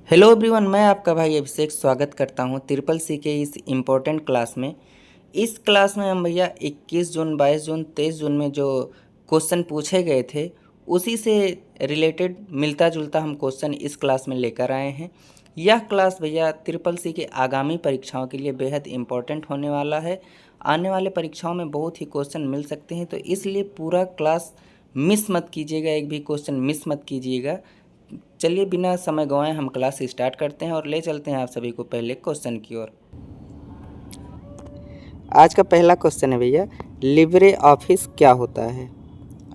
Hello everyone, मैं आपका भाई अभिषेक स्वागत करता हूं ट्रिपल सी के इस इम्पोर्टेंट क्लास में। इस क्लास में हम भैया 21 जून, 22 जून, 23 जून में जो क्वेश्चन पूछे गए थे उसी से रिलेटेड मिलता जुलता हम क्वेश्चन इस क्लास में लेकर आए हैं। यह क्लास भैया ट्रिपल सी के आगामी परीक्षाओं के लिए बेहद इम्पोर्टेंट होने वाला है। आने वाले परीक्षाओं में बहुत ही क्वेश्चन मिल सकते हैं, तो इसलिए पूरा क्लास मिस मत कीजिएगा, एक भी क्वेश्चन मिस मत कीजिएगा। चलिए बिना समय गंवाए हम क्लास स्टार्ट करते हैं और ले चलते हैं आप सभी को पहले क्वेश्चन की ओर। आज का पहला क्वेश्चन है भैया, लिब्रे ऑफिस क्या होता है?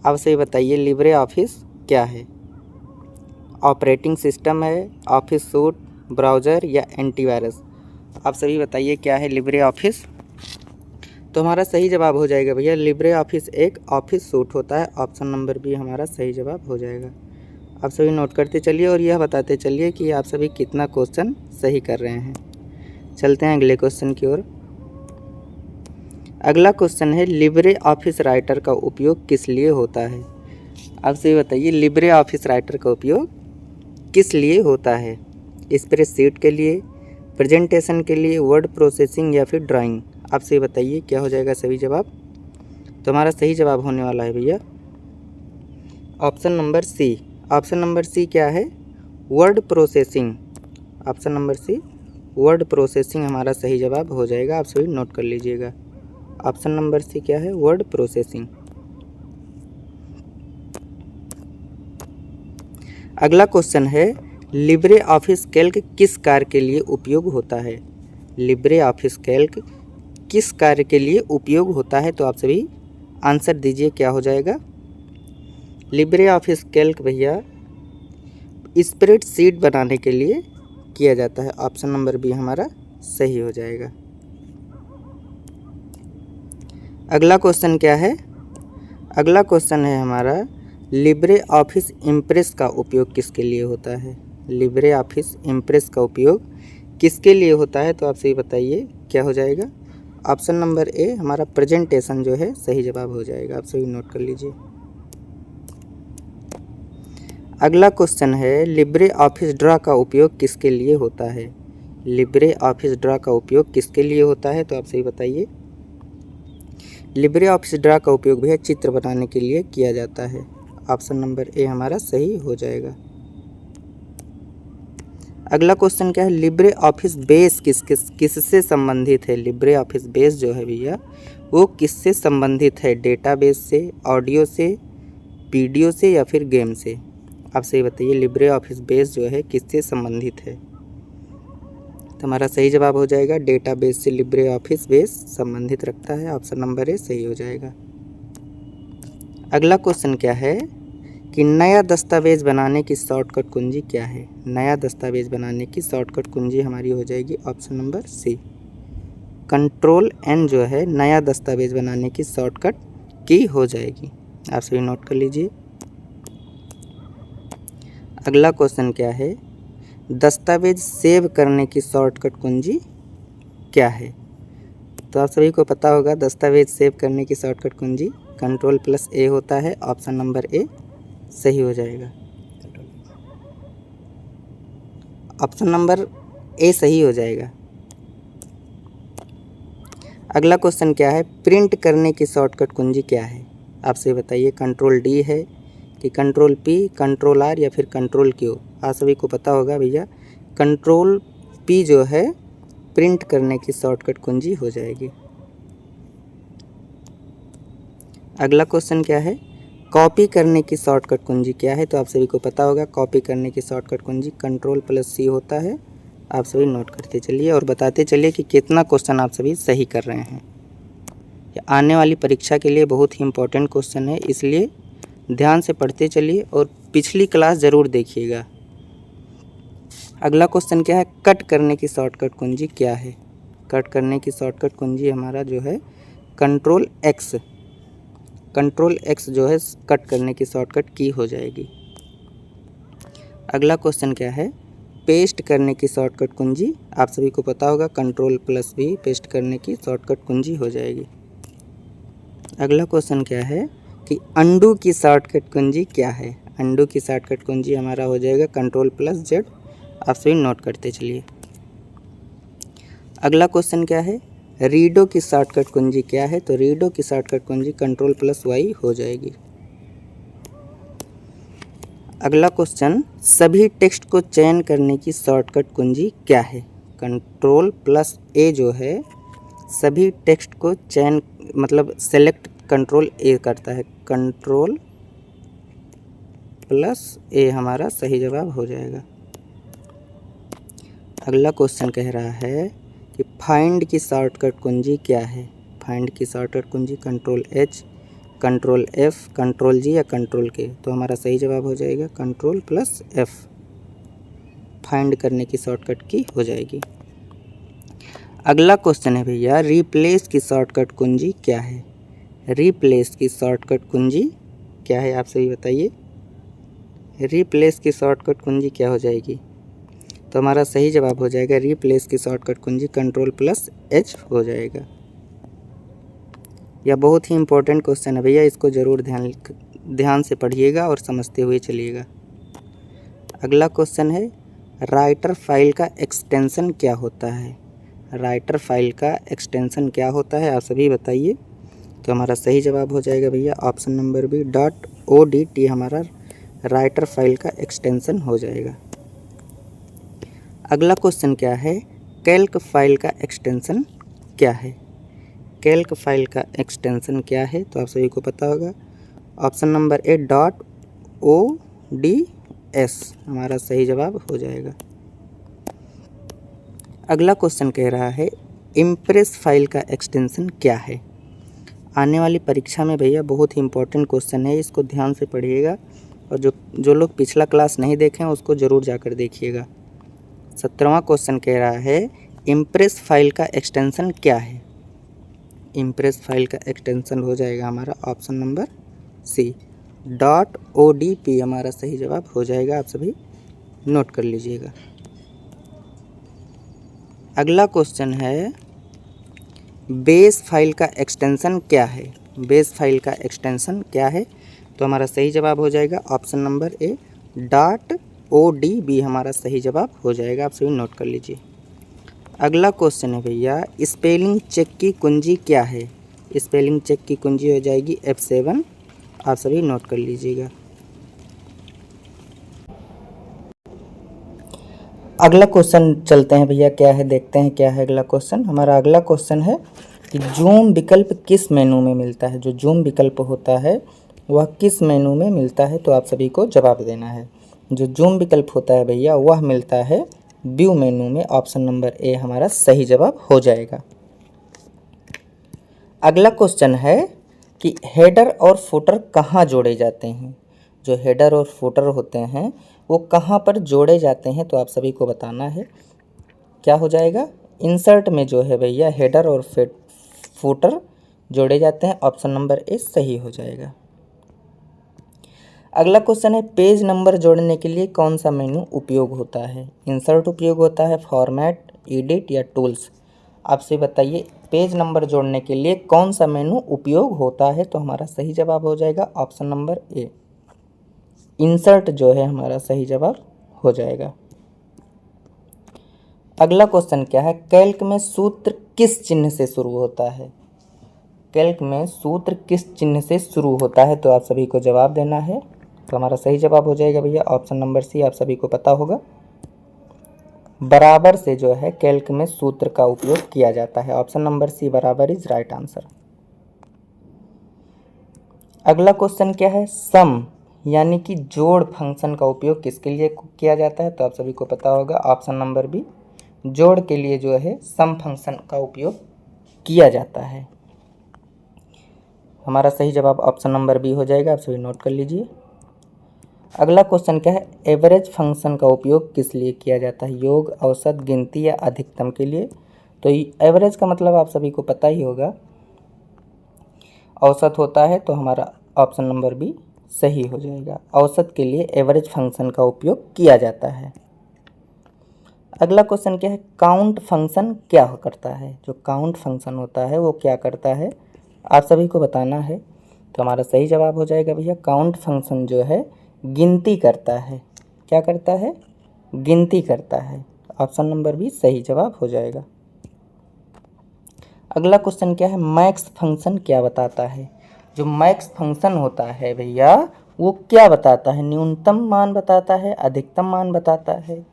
आप सही बताइए, लिब्रे ऑफिस क्या है? ऑपरेटिंग सिस्टम है, ऑफिस सूट, ब्राउज़र या एंटीवायरस? आप सभी बताइए क्या है लिब्रे ऑफिस। तो हमारा सही जवाब हो जाएगा भैया, लिब्रे ऑफिस एक ऑफिस सूट होता है। ऑप्शन नंबर बी हमारा सही जवाब हो जाएगा। आप सभी नोट करते चलिए और यह बताते चलिए कि आप सभी कितना क्वेश्चन सही कर रहे हैं। चलते हैं अगले क्वेश्चन की ओर। अगला क्वेश्चन है, लिब्रे ऑफिस राइटर का उपयोग किस लिए होता है? आप सभी बताइए, लिब्रे ऑफिस राइटर का उपयोग किस लिए होता है? स्प्रेडशीट के लिए, प्रेजेंटेशन के लिए, वर्ड प्रोसेसिंग या फिर ड्राइंग? आप सभी बताइए क्या हो जाएगा सही जवाब। तो हमारा सही जवाब होने वाला है भैया option number C. Option number C क्या है? Word processing. Option number C word processing हमारा सही जवाब हो जाएगा। आप सभी नोट कर लीजिएगा, ऑप्शन नंबर सी क्या है? Word processing. अगला क्वेश्चन है, लिब्रे ऑफिस कैल्क किस कार्य के लिए उपयोग होता है? लिब्रे ऑफिस कैल्क किस कार्य के लिए उपयोग होता है? तो आप सभी आंसर दीजिए क्या हो जाएगा। लिब्रे ऑफिस कैल्क भैया स्प्रेडशीट बनाने के लिए किया जाता है। ऑप्शन नंबर बी हमारा सही हो जाएगा। अगला क्वेश्चन क्या है? अगला क्वेश्चन है हमारा, लिब्रे ऑफिस इम्प्रेस का उपयोग किसके लिए होता है? लिब्रे ऑफिस इम्प्रेस का उपयोग किसके लिए होता है? तो आप सही बताइए क्या हो जाएगा। ऑप्शन नंबर ए हमारा प्रेजेंटेशन जो है सही जवाब हो जाएगा। आप सभी नोट कर लीजिए। अगला क्वेश्चन है, लिब्रे ऑफिस ड्रा का उपयोग किसके लिए होता है? लिब्रे ऑफिस ड्रा का उपयोग किसके लिए होता है? तो आप सही बताइए। लिब्रे ऑफिस ड्रा का उपयोग भी चित्र बनाने के लिए किया जाता है। ऑप्शन नंबर ए हमारा सही हो जाएगा। अगला क्वेश्चन क्या है, लिब्रे ऑफिस बेस किससे संबंधित है? लिब्रे ऑफिस बेस जो है भैया वो किससे संबंधित है? डेटाबेस से, ऑडियो से, वीडियो से या फिर गेम से? आप सही बताइए, लिब्रे ऑफिस बेस जो है किससे संबंधित है? तो हमारा सही जवाब हो जाएगा, डेटाबेस से लिब्रे ऑफिस बेस संबंधित रखता है। ऑप्शन नंबर ए सही हो जाएगा। अगला क्वेश्चन क्या है कि नया दस्तावेज बनाने की शॉर्टकट कुंजी क्या है? नया दस्तावेज बनाने की शॉर्टकट कुंजी हमारी हो जाएगी option number C, control N जो है नया दस्तावेज बनाने की शॉर्टकट की हो जाएगी। आप सभी नोट कर लीजिए। अगला क्वेश्चन क्या है, दस्तावेज सेव करने की शॉर्टकट कुंजी क्या है? तो आप सभी को पता होगा दस्तावेज सेव करने की शॉर्टकट कुंजी कंट्रोल+A होता है। ऑप्शन नंबर ए सही हो जाएगा। ऑप्शन नंबर ए सही हो जाएगा। अगला क्वेश्चन क्या है, प्रिंट करने की शॉर्टकट कुंजी क्या है? आप सभी बताइए, कंट्रोल-D है कि कंट्रोल-P, कंट्रोल-R या फिर कंट्रोल-Q? आप सभी को पता होगा भैया कंट्रोल-P जो है प्रिंट करने की शॉर्टकट कुंजी हो जाएगी। अगला क्वेश्चन क्या है, कॉपी करने की शॉर्टकट कुंजी क्या है? तो आप सभी को पता होगा कॉपी करने की शॉर्टकट कुंजी कंट्रोल+C होता है। आप सभी नोट करते चलिए और बताते चलिए कि कितना क्वेश्चन आप सभी सही कर रहे हैं। आने वाली परीक्षा के लिए बहुत ही इम्पोर्टेंट क्वेश्चन है, इसलिए ध्यान से पढ़ते चलिए और पिछली क्लास ज़रूर देखिएगा। अगला क्वेश्चन क्या है, कट करने की शॉर्टकट कुंजी क्या है? कट करने की शॉर्टकट कुंजी हमारा जो है कंट्रोल-X। कंट्रोल-X जो है कट करने की शॉर्टकट की हो जाएगी। अगला क्वेश्चन क्या है, पेस्ट करने की शॉर्टकट कुंजी? आप सभी को पता होगा कंट्रोल+V पेस्ट करने की शॉर्टकट कुंजी हो जाएगी। अगला क्वेश्चन क्या है कि अंडू की शॉर्टकट कुंजी क्या है? अंडू की शॉर्टकट कुंजी हमारा हो जाएगा कंट्रोल+Z। आप सभी नोट करते चलिए। अगला क्वेश्चन क्या है, रीडो की शॉर्टकट कुंजी क्या है? तो रीडो की शॉर्टकट कुंजी Ctrl+Y हो जाएगी। अगला क्वेश्चन, सभी टेक्स्ट को चयन करने की शॉर्टकट कुंजी क्या है? Ctrl+A जो है सभी टेक्स्ट को चयन मतलब सेलेक्ट Ctrl+A करता है। Ctrl+A हमारा सही जवाब हो जाएगा। अगला क्वेश्चन कह रहा है कि फाइंड की शॉर्टकट कुंजी क्या है? फाइंड की शॉर्टकट कुंजी Ctrl+H, Ctrl+F, Ctrl+G या Ctrl+K? तो हमारा सही जवाब हो जाएगा Ctrl+F। फाइंड करने की शॉर्टकट की हो जाएगी। अगला क्वेश्चन है भैया, रिप्लेस की शॉर्टकट कुंजी क्या है? रिप्लेस की शॉर्टकट कुंजी क्या है आप सभी बताइए। रिप्लेस की शॉर्टकट कुंजी क्या हो जाएगी? तो हमारा सही जवाब हो जाएगा रिप्लेस की शॉर्टकट कुंजी Ctrl+H हो जाएगा। यह बहुत ही इंपॉर्टेंट क्वेश्चन है भैया, इसको ज़रूर ध्यान से पढ़िएगा और समझते हुए चलिएगा। अगला क्वेश्चन है, राइटर फाइल का एक्सटेंशन क्या होता है? राइटर फाइल का एक्सटेंशन क्या होता है आप सभी बताइए। तो हमारा सही जवाब हो जाएगा भैया ऑप्शन नंबर बी .odt हमारा राइटर फाइल का एक्सटेंशन हो जाएगा। अगला क्वेश्चन क्या है, कैल्क फाइल का एक्सटेंशन क्या है? कैल्क फाइल का एक्सटेंशन क्या है? तो आप सभी को पता होगा ऑप्शन नंबर ए .ods हमारा सही जवाब हो जाएगा। अगला क्वेश्चन कह रहा है, इम्प्रेस फाइल का एक्सटेंशन क्या है? आने वाली परीक्षा में भैया बहुत ही इंपॉर्टेंट क्वेश्चन है, इसको ध्यान से पढ़िएगा और जो लोग पिछला क्लास नहीं देखें उसको ज़रूर जाकर देखिएगा। 17वां क्वेश्चन कह रहा है, इम्प्रेस फाइल का एक्सटेंशन क्या है? इम्प्रेस फाइल का एक्सटेंशन हो जाएगा हमारा ऑप्शन नंबर सी .odp हमारा सही जवाब हो जाएगा। आप सभी नोट कर लीजिएगा। अगला क्वेश्चन है, बेस फाइल का एक्सटेंशन क्या है? बेस फाइल का एक्सटेंशन क्या है? तो हमारा सही जवाब हो जाएगा ऑप्शन नंबर ए .odb हमारा सही जवाब हो जाएगा। आप सभी नोट कर लीजिए। अगला क्वेश्चन है भैया, स्पेलिंग चेक की कुंजी क्या है? स्पेलिंग चेक की कुंजी हो जाएगी F7। आप सभी नोट कर लीजिएगा। अगला क्वेश्चन चलते हैं भैया, क्या है देखते हैं क्या है अगला क्वेश्चन। हमारा अगला क्वेश्चन है कि जूम विकल्प किस मेनू में मिलता है? जो जूम विकल्प होता है वह किस मेनू में मिलता है? तो आप सभी को जवाब देना है। जो जूम विकल्प होता है भैया वह मिलता है व्यू मेनू में। ऑप्शन नंबर ए हमारा सही जवाब हो जाएगा। अगला क्वेश्चन है कि हेडर और फुटर कहाँ जोड़े जाते हैं? जो हेडर और फुटर होते हैं वो कहाँ पर जोड़े जाते हैं? तो आप सभी को बताना है। क्या हो जाएगा? इंसर्ट में जो है भैया हेडर और फुटर जोड़े जाते हैं। ऑप्शन नंबर ए सही हो जाएगा। अगला क्वेश्चन है, पेज नंबर जोड़ने के लिए कौन सा मेनू उपयोग होता है? इंसर्ट उपयोग होता है, फॉर्मेट, एडिट या टूल्स? आपसे बताइए पेज नंबर जोड़ने के लिए कौन सा मेनू उपयोग होता है? तो हमारा सही जवाब हो जाएगा ऑप्शन नंबर ए इंसर्ट जो है हमारा सही जवाब हो जाएगा। अगला क्वेश्चन क्या है, कैल्क में सूत्र किस चिन्ह से शुरू होता है? कैल्क में सूत्र किस चिन्ह से शुरू होता है? तो आप सभी को जवाब देना है। तो हमारा सही जवाब हो जाएगा भैया ऑप्शन नंबर सी। आप सभी को पता होगा बराबर से जो है कैल्क में सूत्र का उपयोग किया जाता है। ऑप्शन नंबर सी बराबर इज राइट आंसर। अगला क्वेश्चन क्या है, सम यानी कि जोड़ फंक्शन का उपयोग किसके लिए किया जाता है? तो आप सभी को पता होगा ऑप्शन नंबर बी जोड़ के लिए जो है सम फंक्शन का उपयोग किया जाता है। हमारा सही जवाब ऑप्शन नंबर बी हो जाएगा। आप सभी नोट कर लीजिए। अगला क्वेश्चन क्या है, एवरेज फंक्शन का उपयोग किस लिए किया जाता है? योग, औसत, गिनती या अधिकतम के लिए? तो एवरेज का मतलब आप सभी को पता ही होगा औसत होता है। तो हमारा ऑप्शन नंबर बी सही हो जाएगा। औसत के लिए एवरेज फंक्शन का उपयोग किया जाता है। अगला क्वेश्चन क्या है, काउंट फंक्शन क्या करता है? जो काउंट फंक्शन होता है वो क्या करता है आप सभी को बताना है। तो हमारा सही जवाब हो जाएगा भैया काउंट फंक्शन जो है गिनती करता है। क्या करता है? गिनती करता है। ऑप्शन नंबर बी सही जवाब हो जाएगा। अगला क्वेश्चन क्या है, मैक्स फंक्शन क्या बताता है। जो मैक्स फंक्शन होता है भैया वो क्या बताता है, न्यूनतम मान बताता है, अधिकतम मान बताता है,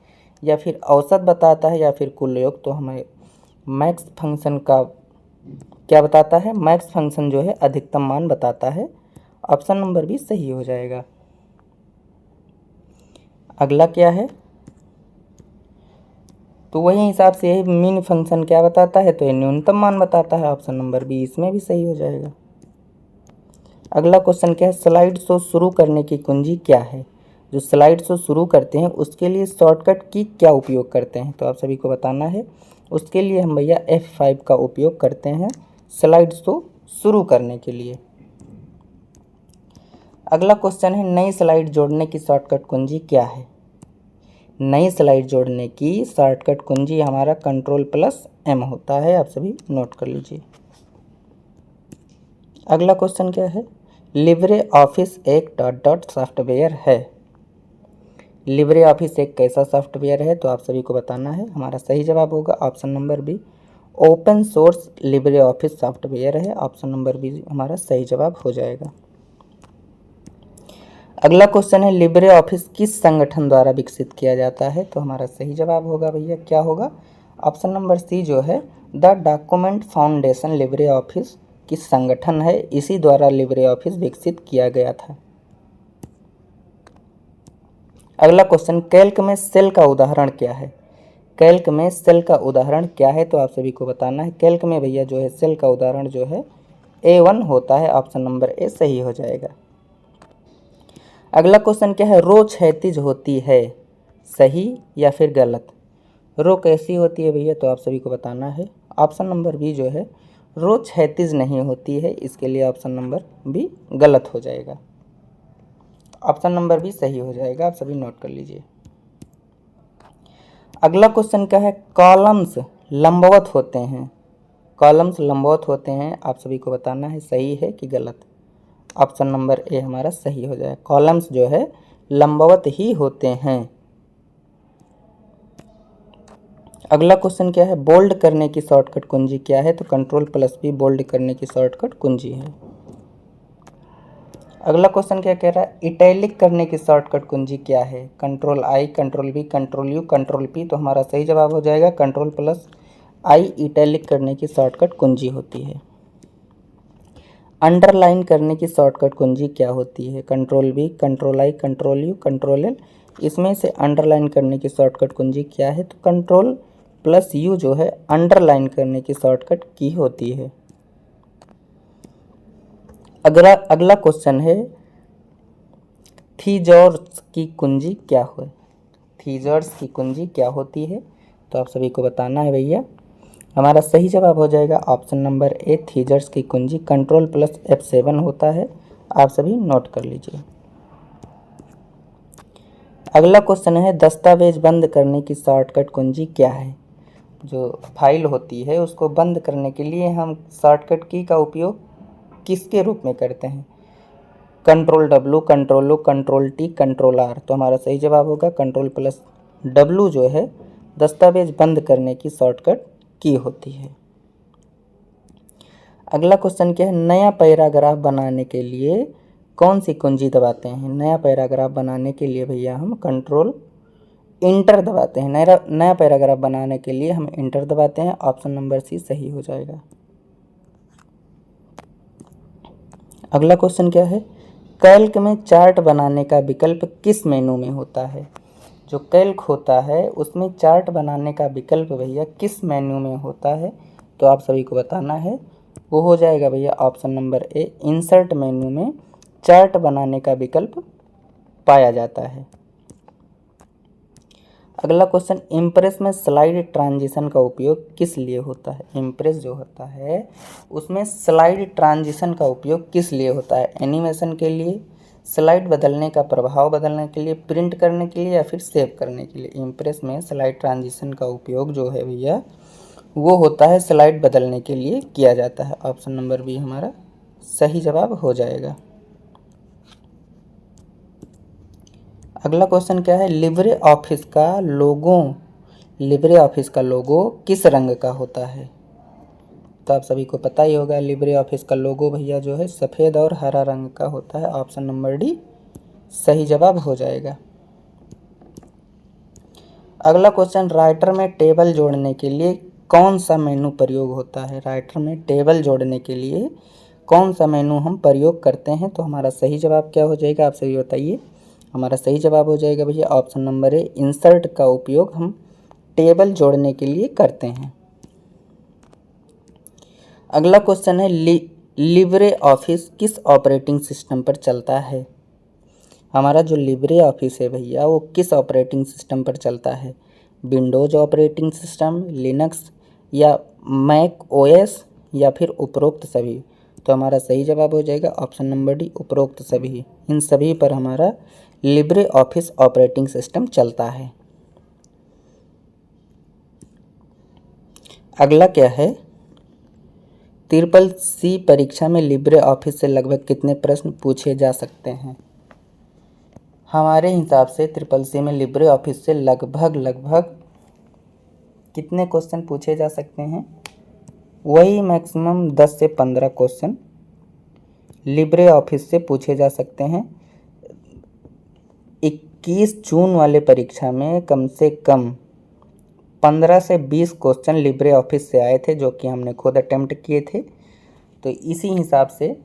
या फिर औसत बताता है, या फिर कुल योग। तो हमें मैक्स फंक्शन का क्या बताता है, मैक्स फंक्शन जो है अधिकतम मान बताता है। ऑप्शन नंबर बी सही हो जाएगा। अगला क्या है, तो वही हिसाब से यही मीन फंक्शन क्या बताता है, तो ये न्यूनतम मान बताता है। ऑप्शन नंबर बी इसमें भी सही हो जाएगा। अगला क्वेश्चन क्या है, स्लाइड शो शुरू करने की कुंजी क्या है। जो स्लाइड शो शुरू करते हैं उसके लिए शॉर्टकट की क्या उपयोग करते हैं, तो आप सभी को बताना है। उसके लिए हम भैया F5 का उपयोग करते हैं स्लाइड शो शुरू करने के लिए। अगला क्वेश्चन है, नई स्लाइड जोड़ने की शॉर्टकट कुंजी क्या है। नई स्लाइड जोड़ने की शॉर्टकट कुंजी हमारा Ctrl+M होता है, आप सभी नोट कर लीजिए। अगला क्वेश्चन क्या है, लिब्रे ऑफिस एक डॉट डॉट सॉफ्टवेयर है। लिब्रे ऑफिस एक कैसा सॉफ्टवेयर है, तो आप सभी को बताना है। हमारा सही जवाब होगा option number B, open source LibreOffice software है। ऑप्शन नंबर बी हमारा सही जवाब हो जाएगा। अगला क्वेश्चन है, लिब्रे ऑफिस किस संगठन द्वारा विकसित किया जाता है, तो हमारा सही जवाब होगा भैया क्या होगा, ऑप्शन नंबर सी जो है the document foundation Libre office किस संगठन है, इसी द्वारा लिब्रे ऑफिस विकसित किया गया था। अगला क्वेश्चन, कैल्क में सेल का उदाहरण क्या है। कैल्क में सेल का उदाहरण क्या है, तो आप सभी को बताना है। कैल्क में भैया जो है सेल का उदाहरण जो है A1 होता है। ऑप्शन नंबर ए सही हो जाएगा। अगला क्वेश्चन क्या है, रो क्षैतिज होती है, सही या फिर गलत। रो कैसी होती है भैया, तो आप सभी को बताना है। ऑप्शन नंबर बी जो है रो क्षैतिज नहीं होती है, इसके लिए ऑप्शन नंबर बी गलत हो जाएगा। ऑप्शन नंबर बी सही हो जाएगा, आप सभी नोट कर लीजिए। अगला क्वेश्चन क्या है, कॉलम्स लंबवत होते हैं। कॉलम्स लंबवत होते हैं, आप सभी को बताना है सही है कि गलत। ऑप्शन नंबर ए हमारा सही हो जाएगा, कॉलम्स जो है लंबवत ही होते हैं। अगला क्वेश्चन क्या है, बोल्ड करने की शॉर्टकट कुंजी क्या है, तो Ctrl+B बोल्ड करने की शॉर्टकट कुंजी है। अगला क्वेश्चन क्या कह रहा है, इटैलिक करने की शॉर्टकट कुंजी क्या है, Ctrl+I Ctrl+V Ctrl+U Ctrl+P, तो हमारा सही जवाब हो जाएगा Ctrl+I इटैलिक करने की शॉर्टकट कुंजी होती है। अंडरलाइन करने की शॉर्टकट कुंजी क्या होती है, Ctrl+V Ctrl+I Ctrl+U Ctrl+L, इसमें से अंडरलाइन करने की शॉर्टकट कुंजी क्या है, तो Ctrl+U जो है अंडरलाइन करने की शॉर्टकट की होती है। अगला क्वेश्चन है, थीजॉर्स की कुंजी क्या है। थीजॉर्स की कुंजी क्या होती है, तो आप सभी को बताना है भैया। हमारा सही जवाब हो जाएगा ऑप्शन नंबर ए, थीजर्स की कुंजी Ctrl+F7 होता है। आप सभी नोट कर लीजिए। अगला क्वेश्चन है, दस्तावेज बंद करने की शॉर्टकट कुंजी क्या है। जो फाइल होती है उसको बंद करने के लिए हम शॉर्टकट की का उपयोग किसके रूप में करते हैं, Ctrl+W Ctrl+O Ctrl+T Ctrl+R, तो हमारा सही जवाब होगा Ctrl+W जो है दस्तावेज बंद करने की शॉर्टकट की होती है। अगला क्वेश्चन क्या है, नया पैराग्राफ बनाने के लिए कौन सी कुंजी दबाते हैं। नया पैराग्राफ बनाने के लिए भैया हम इंटर दबाते हैं। नया पैराग्राफ बनाने के लिए हम इंटर दबाते हैं। ऑप्शन नंबर सी सही हो जाएगा। अगला क्वेश्चन क्या है, कैल्क में चार्ट बनाने का विकल्प किस मेनू में होता है। जो कैल्क होता है उसमें चार्ट बनाने का विकल्प भैया किस मेन्यू में होता है, तो आप सभी को बताना है। वो हो जाएगा भैया option number A, insert menu में चार्ट बनाने का विकल्प पाया जाता है। अगला क्वेश्चन, इम्प्रेस में स्लाइड ट्रांजिशन का उपयोग किस लिए होता है। इम्प्रेस जो होता है उसमें स्लाइड ट्रांजिशन का उपयोग किस लिए होता है, एनिमेशन के लिए, स्लाइड बदलने का प्रभाव बदलने के लिए, प्रिंट करने के लिए, या फिर सेव करने के लिए। इम्प्रेस में स्लाइड ट्रांजिशन का उपयोग जो है भैया वो होता है स्लाइड बदलने के लिए किया जाता है। ऑप्शन नंबर बी हमारा सही जवाब हो जाएगा। अगला क्वेश्चन क्या है, लिब्रे ऑफिस का लोगो किस रंग का होता है। तो आप सभी को पता ही होगा लिब्रे ऑफिस का लोगो भैया जो है सफ़ेद और हरा रंग का होता है। ऑप्शन नंबर डी सही जवाब हो जाएगा। अगला क्वेश्चन, राइटर में टेबल जोड़ने के लिए कौन सा मेनू प्रयोग होता है। राइटर में टेबल जोड़ने के लिए कौन सा मेनू हम प्रयोग करते हैं। तो हमारा सही जवाब क्या हो जाएगा, आप सभी बताइए। हमारा सही जवाब हो जाएगा भैया ऑप्शन नंबर ए, इंसर्ट का उपयोग हम टेबल जोड़ने के लिए करते हैं। अगला क्वेश्चन है, लिब्रे ऑफिस किस ऑपरेटिंग सिस्टम पर चलता है। हमारा जो लिब्रे ऑफिस है भैया वो किस ऑपरेटिंग सिस्टम पर चलता है। विंडोज ऑपरेटिंग सिस्टम, लिनक्स या मैक ओएस या फिर उपरोक्त सभी। तो हमारा सही जवाब हो जाएगा ऑप्शन नंबर डी, उपरोक्त सभी। इन सभी पर हमारा लिब्रे ऑफिस ऑपरेटिंग सिस्टम चलता है। अगला क्या है, CCC परीक्षा में लिब्रे ऑफिस से लगभग कितने प्रश्न पूछे जा सकते हैं। हमारे हिसाब से CCC में लिब्रे ऑफिस से लगभग कितने क्वेश्चन पूछे जा सकते हैं, वही मैक्सिमम 10 से 15 क्वेश्चन लिब्रे ऑफिस से पूछे जा सकते हैं। 21 जून वाले परीक्षा में कम से कम 15 से 20 क्वेश्चन लिब्रे ऑफिस से आए थे, जो कि हमने खुद अटेम्प्ट किए थे। तो इसी हिसाब से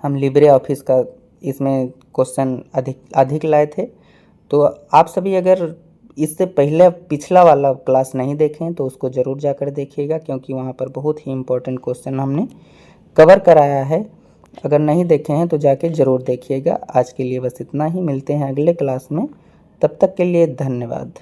हम लिब्रे ऑफिस का इसमें क्वेश्चन अधिक लाए थे। तो आप सभी अगर इससे पहले पिछला वाला क्लास नहीं देखें तो उसको ज़रूर जाकर देखिएगा, क्योंकि वहाँ पर बहुत ही इम्पोर्टेंट क्वेश्चन हमने कवर कराया है। अगर नहीं देखे हैं तो जाके ज़रूर देखिएगा। आज के लिए बस इतना ही, मिलते हैं अगले क्लास में, तब तक के लिए धन्यवाद।